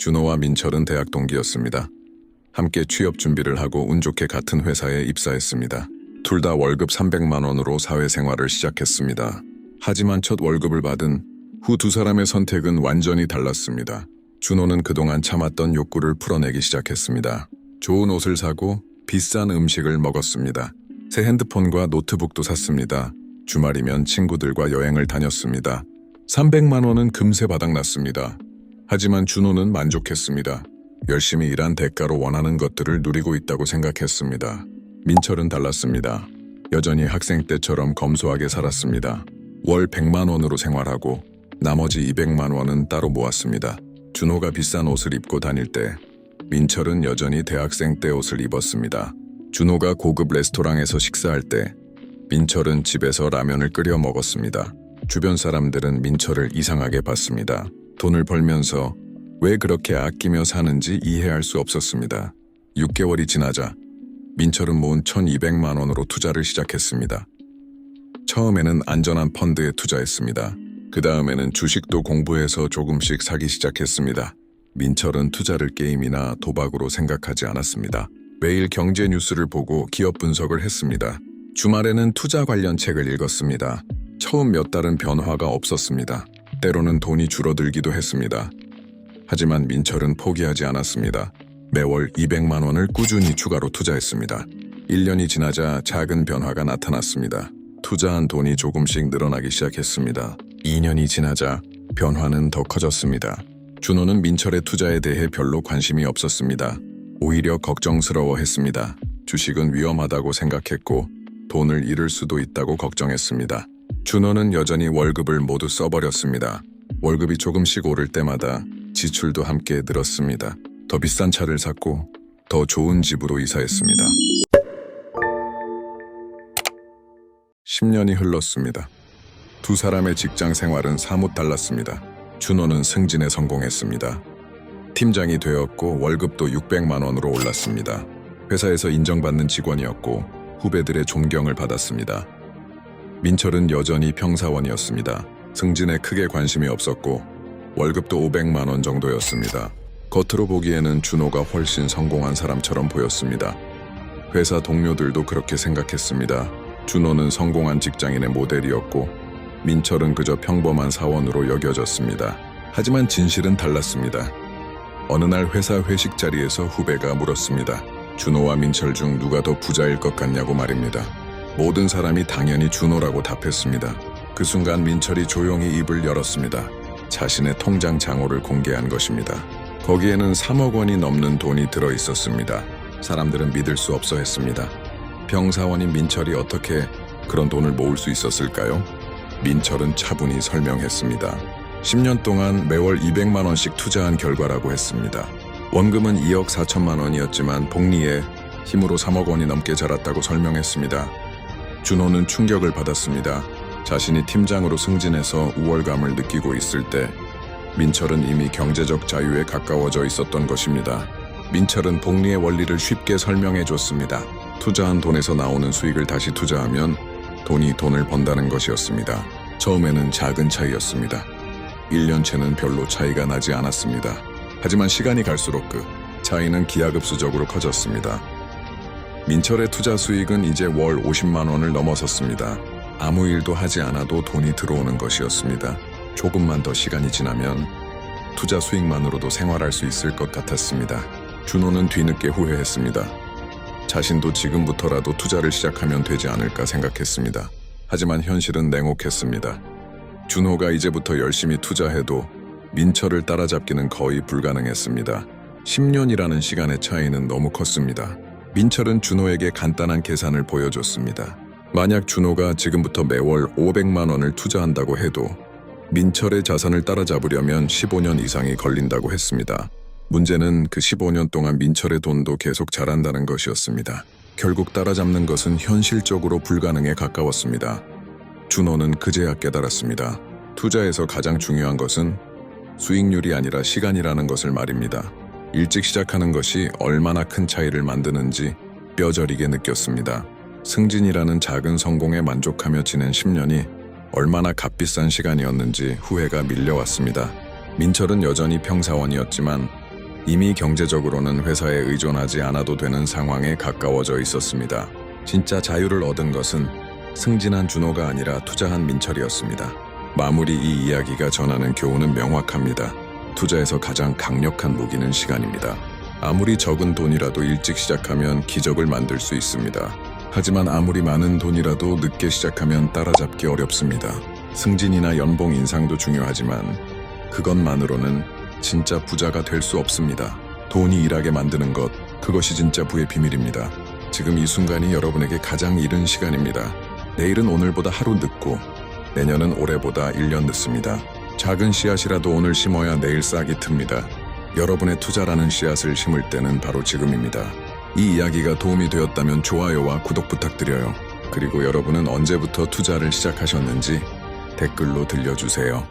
준호와 민철은 대학 동기였습니다. 함께 취업 준비를 하고 운 좋게 같은 회사에 입사했습니다. 둘 다 월급 300만 원으로 사회생활을 시작했습니다. 하지만 첫 월급을 받은 후 두 사람의 선택은 완전히 달랐습니다. 준호는 그동안 참았던 욕구를 풀어내기 시작했습니다. 좋은 옷을 사고 비싼 음식을 먹었습니다. 새 핸드폰과 노트북도 샀습니다. 주말이면 친구들과 여행을 다녔습니다. 300만 원은 금세 바닥났습니다. 하지만 준호는 만족했습니다. 열심히 일한 대가로 원하는 것들을 누리고 있다고 생각했습니다. 민철은 달랐습니다. 여전히 학생 때처럼 검소하게 살았습니다. 월 100만 원으로 생활하고 나머지 200만 원은 따로 모았습니다. 준호가 비싼 옷을 입고 다닐 때 민철은 여전히 대학생 때 옷을 입었습니다. 준호가 고급 레스토랑에서 식사할 때 민철은 집에서 라면을 끓여 먹었습니다. 주변 사람들은 민철을 이상하게 봤습니다. 돈을 벌면서 왜 그렇게 아끼며 사는지 이해할 수 없었습니다. 6개월이 지나자 민철은 모은 1200만 원으로 투자를 시작했습니다. 처음에는 안전한 펀드에 투자했습니다. 그 다음에는 주식도 공부해서 조금씩 사기 시작했습니다. 민철은 투자를 게임이나 도박으로 생각하지 않았습니다. 매일 경제 뉴스를 보고 기업 분석을 했습니다. 주말에는 투자 관련 책을 읽었습니다. 처음 몇 달은 변화가 없었습니다. 때로는 돈이 줄어들기도 했습니다. 하지만 민철은 포기하지 않았습니다. 매월 200만 원을 꾸준히 추가로 투자했습니다. 1년이 지나자 작은 변화가 나타났습니다. 투자한 돈이 조금씩 늘어나기 시작했습니다. 2년이 지나자 변화는 더 커졌습니다. 준호는 민철의 투자에 대해 별로 관심이 없었습니다. 오히려 걱정스러워했습니다. 주식은 위험하다고 생각했고 돈을 잃을 수도 있다고 걱정했습니다. 준호는 여전히 월급을 모두 써버렸습니다. 월급이 조금씩 오를 때마다 지출도 함께 늘었습니다. 더 비싼 차를 샀고 더 좋은 집으로 이사했습니다. 10년이 흘렀습니다. 두 사람의 직장 생활은 사뭇 달랐습니다. 준호는 승진에 성공했습니다. 팀장이 되었고 월급도 600만 원으로 올랐습니다. 회사에서 인정받는 직원이었고 후배들의 존경을 받았습니다. 민철은 여전히 평사원이었습니다. 승진에 크게 관심이 없었고 월급도 500만 원 정도였습니다. 겉으로 보기에는 준호가 훨씬 성공한 사람처럼 보였습니다. 회사 동료들도 그렇게 생각했습니다. 준호는 성공한 직장인의 모델이었고 민철은 그저 평범한 사원으로 여겨졌습니다. 하지만 진실은 달랐습니다. 어느 날 회사 회식 자리에서 후배가 물었습니다. 준호와 민철 중 누가 더 부자일 것 같냐고 말입니다. 모든 사람이 당연히 준호라고 답했습니다. 그 순간 민철이 조용히 입을 열었습니다. 자신의 통장 잔고를 공개한 것입니다. 거기에는 3억 원이 넘는 돈이 들어 있었습니다. 사람들은 믿을 수 없어 했습니다. 병사원인 민철이 어떻게 그런 돈을 모을 수 있었을까요? 민철은 차분히 설명했습니다. 10년 동안 매월 200만 원씩 투자한 결과라고 했습니다. 원금은 2억 4천만 원이었지만 복리에 힘으로 3억 원이 넘게 자랐다고 설명했습니다. 준호는 충격을 받았습니다. 자신이 팀장으로 승진해서 우월감을 느끼고 있을 때 민철은 이미 경제적 자유에 가까워져 있었던 것입니다. 민철은 복리의 원리를 쉽게 설명해 줬습니다. 투자한 돈에서 나오는 수익을 다시 투자하면 돈이 돈을 번다는 것이었습니다. 처음에는 작은 차이였습니다. 1년째는 별로 차이가 나지 않았습니다. 하지만 시간이 갈수록 그 차이는 기하급수적으로 커졌습니다. 민철의 투자 수익은 이제 월 50만 원을 넘어섰습니다. 아무 일도 하지 않아도 돈이 들어오는 것이었습니다. 조금만 더 시간이 지나면 투자 수익만으로도 생활할 수 있을 것 같았습니다. 준호는 뒤늦게 후회했습니다. 자신도 지금부터라도 투자를 시작하면 되지 않을까 생각했습니다. 하지만 현실은 냉혹했습니다. 준호가 이제부터 열심히 투자해도 민철을 따라잡기는 거의 불가능했습니다. 10년이라는 시간의 차이는 너무 컸습니다. 민철은 준호에게 간단한 계산을 보여줬습니다. 만약 준호가 지금부터 매월 500만 원을 투자한다고 해도 민철의 자산을 따라잡으려면 15년 이상이 걸린다고 했습니다. 문제는 그 15년 동안 민철의 돈도 계속 자란다는 것이었습니다. 결국 따라잡는 것은 현실적으로 불가능에 가까웠습니다. 준호는 그제야 깨달았습니다. 투자에서 가장 중요한 것은 수익률이 아니라 시간이라는 것을 말입니다. 일찍 시작하는 것이 얼마나 큰 차이를 만드는지 뼈저리게 느꼈습니다. 승진이라는 작은 성공에 만족하며 지낸 10년이 얼마나 값비싼 시간이었는지 후회가 밀려왔습니다. 민철은 여전히 평사원이었지만 이미 경제적으로는 회사에 의존하지 않아도 되는 상황에 가까워져 있었습니다. 진짜 자유를 얻은 것은 승진한 준호가 아니라 투자한 민철이었습니다. 마무리 이 이야기가 전하는 교훈은 명확합니다. 투자에서 가장 강력한 무기는 시간입니다. 아무리 적은 돈이라도 일찍 시작하면 기적을 만들 수 있습니다. 하지만 아무리 많은 돈이라도 늦게 시작하면 따라잡기 어렵습니다. 승진이나 연봉 인상도 중요하지만 그것만으로는 진짜 부자가 될 수 없습니다. 돈이 일하게 만드는 것, 그것이 진짜 부의 비밀입니다. 지금 이 순간이 여러분에게 가장 이른 시간입니다. 내일은 오늘보다 하루 늦고 내년은 올해보다 1년 늦습니다. 작은 씨앗이라도 오늘 심어야 내일 싹이 틉니다. 여러분의 투자라는 씨앗을 심을 때는 바로 지금입니다. 이 이야기가 도움이 되었다면 좋아요와 구독 부탁드려요. 그리고 여러분은 언제부터 투자를 시작하셨는지 댓글로 들려주세요.